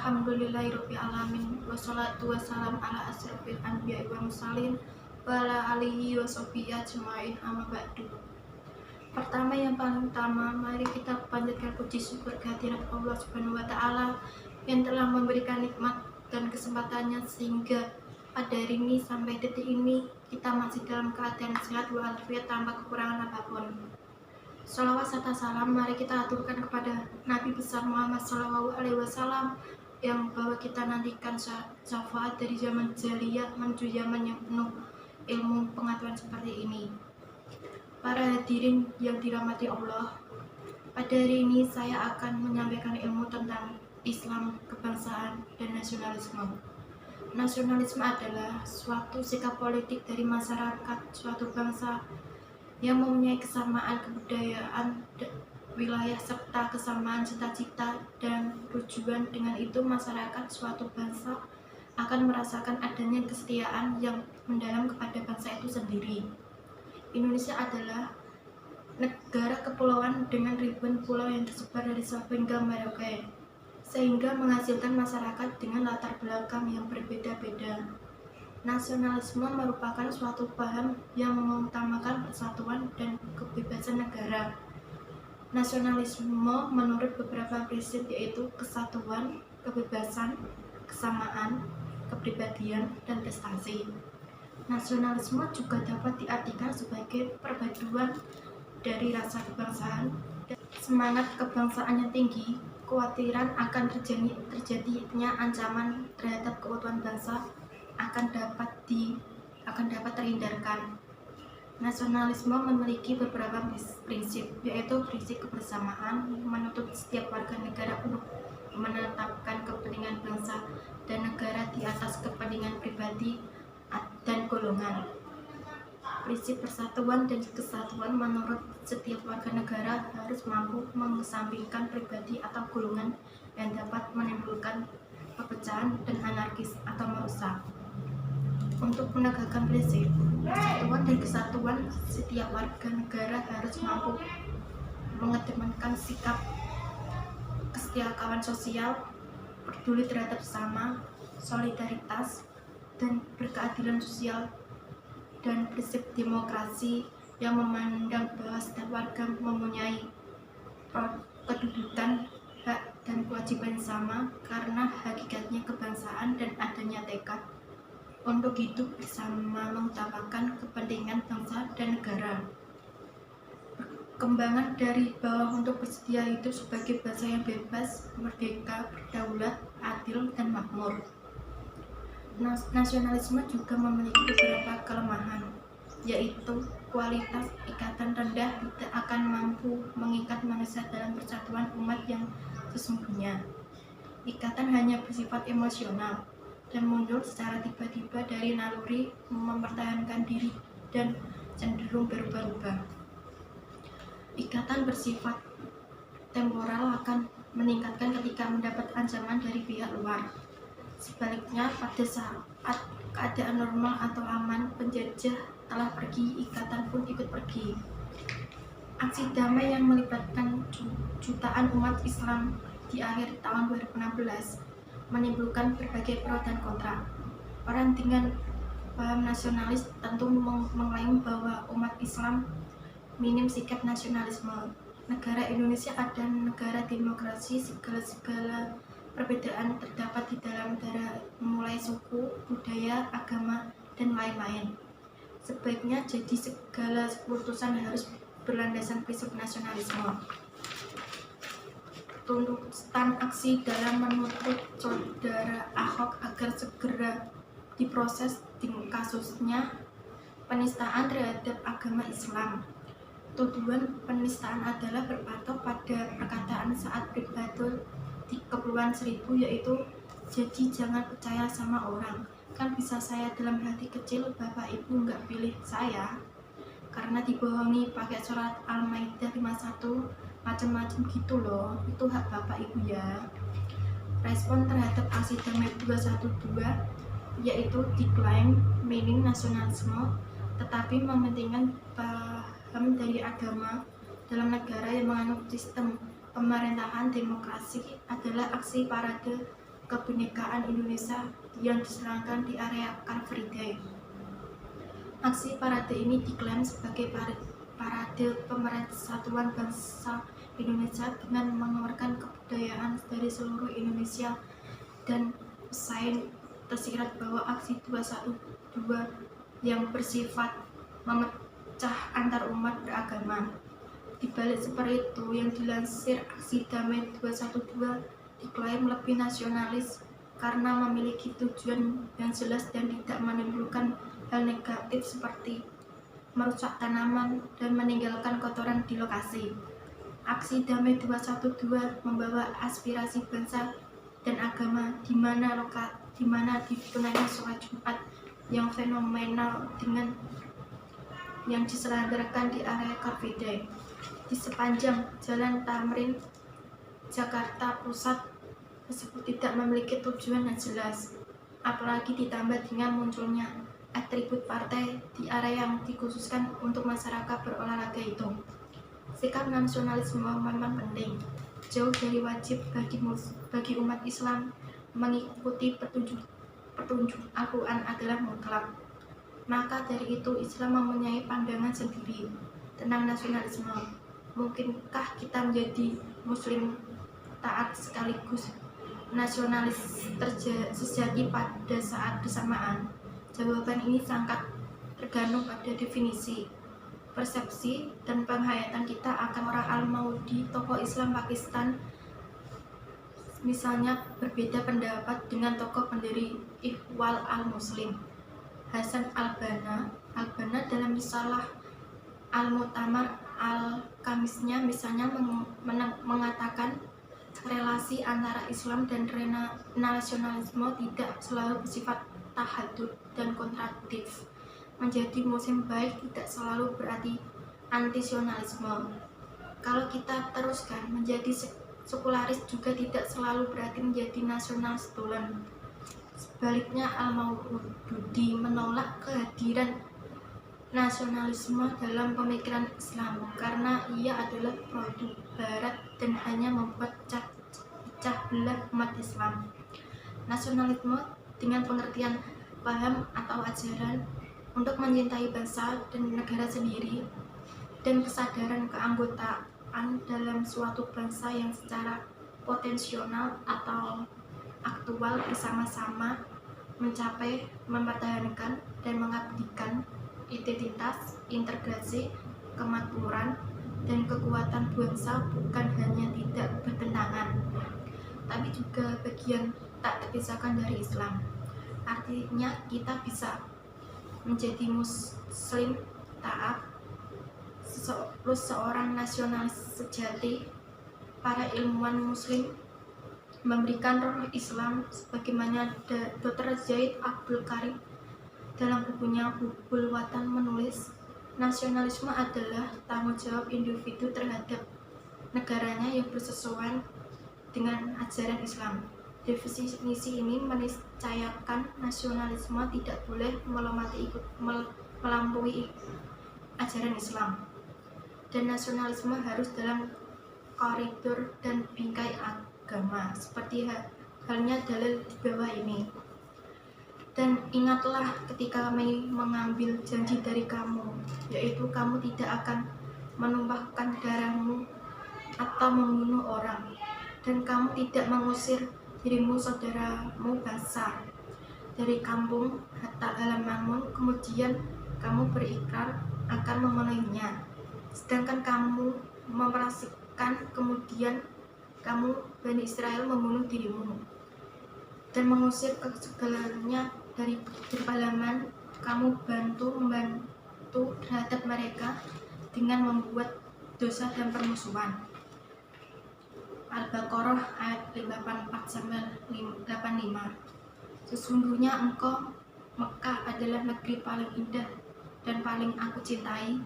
Alhamdulillahirabbil alamin wassalatu wassalamu ala asrofil anbiya'i wal mursalin wa ala alihi wa sahbihi ajmain amma ba'du. Pertama yang paling utama, mari kita panjatkan puji syukur kehadirat Allah Subhanahu wa taala yang telah memberikan nikmat dan kesempatannya sehingga pada hari ini sampai detik ini kita masih dalam keadaan sehat walafiat tanpa kekurangan apapun. Shalawat serta salam mari kita aturkan kepada Nabi besar Muhammad SAW yang bahwa kita nantikan syafaat dari zaman jahiliyah menuju zaman yang penuh ilmu pengetahuan seperti ini. Para hadirin yang dirahmati Allah, pada hari ini saya akan menyampaikan ilmu tentang Islam, kebangsaan, dan nasionalisme. Nasionalisme adalah suatu sikap politik dari masyarakat suatu bangsa yang mempunyai kesamaan kebudayaan, wilayah, serta kesamaan cita-cita dan tujuan. Dengan itu masyarakat suatu bangsa akan merasakan adanya kesetiaan yang mendalam kepada bangsa itu sendiri. Indonesia adalah negara kepulauan dengan ribuan pulau yang tersebar dari Sabang hingga Merauke, sehingga menghasilkan masyarakat dengan latar belakang yang berbeda-beda. Nasionalisme merupakan suatu paham yang mengutamakan persatuan dan kebebasan negara. Nasionalisme menurut beberapa prinsip yaitu kesatuan, kebebasan, kesamaan, kepribadian, dan prestasi. Nasionalisme juga dapat diartikan sebagai perpaduan dari rasa kebangsaan dan semangat kebangsaan yang tinggi, kekhawatiran akan terjadinya ancaman terhadap keutuhan bangsa akan dapat terhindarkan. Nasionalisme memiliki beberapa prinsip, yaitu prinsip kebersamaan menuntut setiap warga negara untuk menetapkan kepentingan bangsa dan negara di atas kepentingan pribadi dan golongan. Prinsip persatuan dan kesatuan menurut setiap warga negara harus mampu mengesampingkan pribadi atau golongan yang dapat menimbulkan perpecahan dan anarkis atau merusak. Untuk menegakkan prinsip persatuan dan kesatuan, setiap warga negara harus mampu mengedepankan sikap kesetiakawan sosial, peduli terhadap sesama, solidaritas, dan berkeadilan sosial, dan prinsip demokrasi yang memandang bahwa setiap warga mempunyai kedudukan, hak, dan kewajiban sama karena hakikatnya kebangsaan dan adanya tekad untuk hidup bersama mengutamakan kepentingan bangsa dan negara. Perkembangan dari bawah untuk bersedia hidup sebagai bangsa yang bebas, merdeka, berdaulat, adil, dan makmur. Nasionalisme juga memiliki beberapa kelemahan, yaitu kualitas ikatan rendah, tidak akan mampu mengikat manusia dalam persatuan umat yang sesungguhnya. Ikatan hanya bersifat emosional dan muncul secara tiba-tiba dari naluri mempertahankan diri dan cenderung berubah-ubah. Ikatan bersifat temporal akan meningkatkan ketika mendapat ancaman dari pihak luar. Sebaliknya, pada saat keadaan normal atau aman, penjajah telah pergi, ikatan pun ikut pergi. Aksi damai yang melibatkan jutaan umat Islam di akhir tahun 2016 menimbulkan berbagai pro dan kontra. Orang dengan paham nasionalis tentu mengklaim bahwa umat Islam minim sikap nasionalisme. Negara Indonesia adalah negara demokrasi, segala perbedaan terdapat di dalam negara, mulai suku, budaya, agama, dan lain-lain. Sebaiknya jadi segala keputusan harus berlandasan prinsip nasionalisme. Tuntutan aksi dalam menuntut saudara Ahok agar segera diproses di kasusnya penistaan terhadap agama Islam. Tuduhan penistaan adalah berpatok pada perkataan saat pidato di Kepulauan Seribu, yaitu jadi jangan percaya sama orang, kan bisa saya dalam hati kecil, bapak ibu nggak pilih saya karena dibohongi pakai surat Al-Maidah 51 macam-macam gitu loh, itu hak bapak ibu ya. Respon terhadap aksi damai 212 yaitu diklaim minim nasionalisme tetapi mementingkan paham dari agama dalam negara yang menganut sistem pemerintahan demokrasi adalah aksi parade kebinekaan Indonesia yang diserangkan di area Car Free Day. Aksi parade ini diklaim sebagai parade pemersatuan bangsa Indonesia dengan mengeluarkan kebudayaan dari seluruh Indonesia, dan pesaing tersirat bahwa aksi 212 yang bersifat memecah antar umat beragama. Di balik seperti itu, yang dilansir aksi damai 212 diklaim lebih nasionalis karena memiliki tujuan yang jelas dan tidak menimbulkan hal negatif seperti merusak tanaman dan meninggalkan kotoran di lokasi. Aksi damai 212 membawa aspirasi bangsa dan agama di mana ditunaikan sholat Jumat yang fenomenal dengan yang diselenggarakan di area Car Free Day di sepanjang Jalan Tamrin, Jakarta Pusat tersebut tidak memiliki tujuan yang jelas, apalagi ditambah dengan munculnya atribut partai di area yang dikhususkan untuk masyarakat berolahraga itu. Sikap nasionalisme memang penting, jauh dari wajib bagi umat Islam mengikuti petunjuk Al-Quran adalah mutlak. Maka dari itu Islam mempunyai pandangan sendiri tentang nasionalisme. Mungkinkah kita menjadi muslim taat sekaligus nasionalis sejati pada saat bersamaan? Jawaban ini sangat tergantung pada definisi, persepsi, dan penghayatan kita akan orang Al-Maudi, tokoh Islam Pakistan. Misalnya berbeda pendapat dengan tokoh pendiri Ikhwal Al-Muslim, Hasan Al-Banna dalam risalah Al-Mu'tamar Al-Kamisnya misalnya mengatakan relasi antara Islam dan nasionalisme tidak selalu bersifat tahadud dan kontradiktif. Menjadi muslim baik tidak selalu berarti antisionalisme. Kalau kita teruskan, menjadi sekularis juga tidak selalu berarti menjadi nasional setulen. Sebaliknya, Al-Maududi menolak kehadiran nasionalisme dalam pemikiran Islam karena ia adalah produk Barat dan hanya membuat pecah belah umat Islam. Nasionalisme dengan pengertian paham atau ajaran untuk mencintai bangsa dan negara sendiri dan kesadaran keanggotaan dalam suatu bangsa yang secara potensial atau aktual bersama-sama mencapai, mempertahankan, dan mengabdikan identitas, integrasi, kemakmuran, dan kekuatan bangsa bukan hanya tidak bertentangan, tapi juga bagian tak terpisahkan dari Islam. Artinya kita bisa menjadi muslim taat, seorang nasionalis sejati. Para ilmuwan muslim memberikan roh Islam sebagaimana Dr. Zaid Abdul Karim dalam bukunya Hubul Watan menulis, nasionalisme adalah tanggung jawab individu terhadap negaranya yang bersesuaian dengan ajaran Islam. Definisi ini meniscayakan nasionalisme tidak boleh melampaui ajaran Islam, dan nasionalisme harus dalam koridor dan bingkai agama, seperti halnya dalil di bawah ini. Dan ingatlah ketika kami mengambil janji dari kamu, yaitu kamu tidak akan menumpahkan darahmu atau membunuh orang, dan kamu tidak mengusir dirimu saudaramu bangsa dari kampung halamanmu, kemudian kamu berikrar akan memenuhinya, sedangkan kamu memperhatikan, kemudian kamu Bani Israel membunuh dirimu dan mengusir segalanya dari halaman, kamu membantu terhadap mereka dengan membuat dosa dan permusuhan. Al-Baqarah ayat 84-85. Sesungguhnya engkau Mekah adalah negeri paling indah dan paling aku cintai,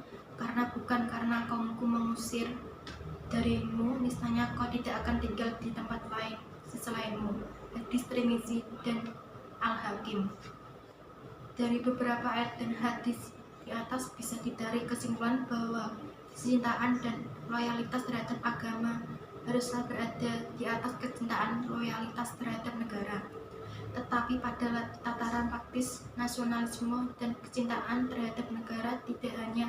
bukan karena kaumku mengusir darimu, niscaya kau tidak akan tinggal di tempat lain selainmu. Hadis Tirmizi dan Al-Hakim. Dari beberapa ayat dan hadis di atas bisa ditarik kesimpulan bahwa kecintaan dan loyalitas terhadap agama haruslah berada di atas kecintaan loyalitas terhadap negara. Tetapi pada tataran praktis, nasionalisme dan kecintaan terhadap negara tidak hanya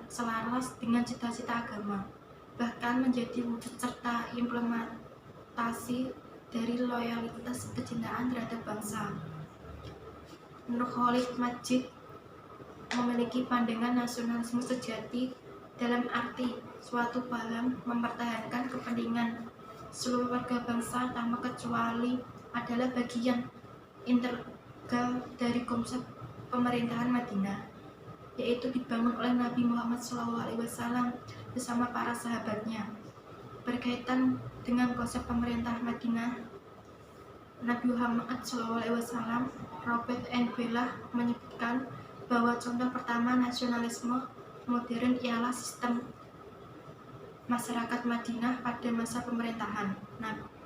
selaras dengan cita-cita agama, bahkan menjadi wujud serta implementasi dari loyalitas kecintaan terhadap bangsa. Nur Khalid Majid memiliki pandangan nasionalisme sejati dalam arti suatu paham mempertahankan kepentingan seluruh warga bangsa tanpa kecuali adalah bagian integral dari konsep pemerintahan Madinah, yaitu dibangun oleh Nabi Muhammad SAW bersama para sahabatnya. Berkaitan dengan konsep pemerintah Madinah, Nabi Muhammad SAW, Robert N. Bellah menyebutkan bahwa contoh pertama nasionalisme modern ialah sistem masyarakat Madinah pada masa pemerintahan Nabi.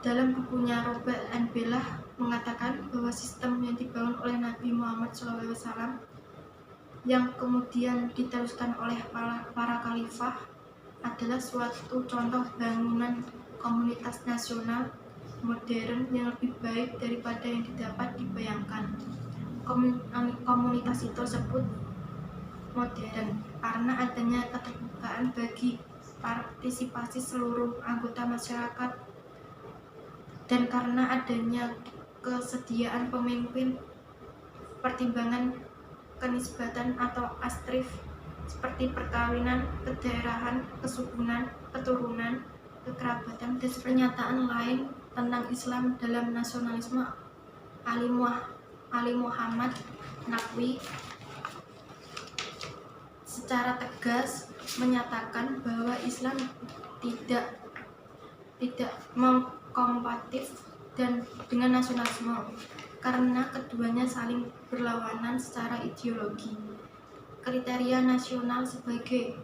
Dalam bukunya, Robert N. Bellah mengatakan bahwa sistem yang dibangun oleh Nabi Muhammad SAW yang kemudian diteruskan oleh para khalifah adalah suatu contoh bangunan komunitas nasional modern yang lebih baik daripada yang dapat dibayangkan. Komunitas itu tersebut modern karena adanya keterbukaan bagi partisipasi seluruh anggota masyarakat dan karena adanya kesediaan pemimpin, pertimbangan kenisbatan atau astrif seperti perkawinan, kedaerahan, kesukunan, keturunan, kekerabatan, dan pernyataan lain tentang Islam dalam nasionalisme. Ali Muhammad Naqwi secara tegas menyatakan bahwa Islam tidak kompatibel dengan nasionalisme karena keduanya saling berlawanan secara ideologi. Kriteria nasional sebagai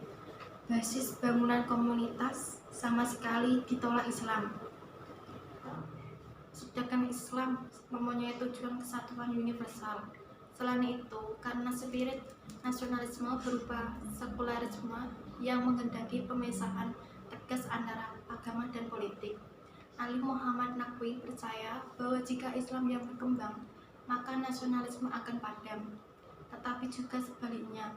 basis bangunan komunitas sama sekali ditolak Islam. Sedangkan Islam mempunyai tujuan kesatuan universal. Selain itu, karena spirit nasionalisme berupa sekularisme yang menghendaki pemisahan tegas antara agama dan politik, Ali Muhammad Naqwi percaya bahwa jika Islam yang berkembang, maka nasionalisme akan padam. Tetapi juga sebaliknya,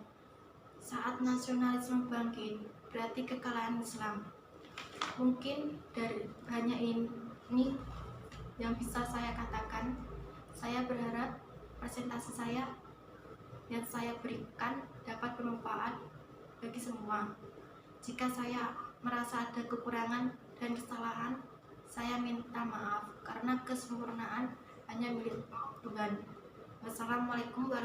saat nasionalisme bangkit, berarti kekalahan Islam. Mungkin dari hanya ini yang bisa saya katakan. Saya berharap presentasi saya yang saya berikan dapat bermanfaat bagi semua. Jika saya merasa ada kekurangan dan kesalahan, saya minta maaf karena kesempurnaan hanya milik Tuhan. Wassalamualaikum warahmatullahi wabarakatuh.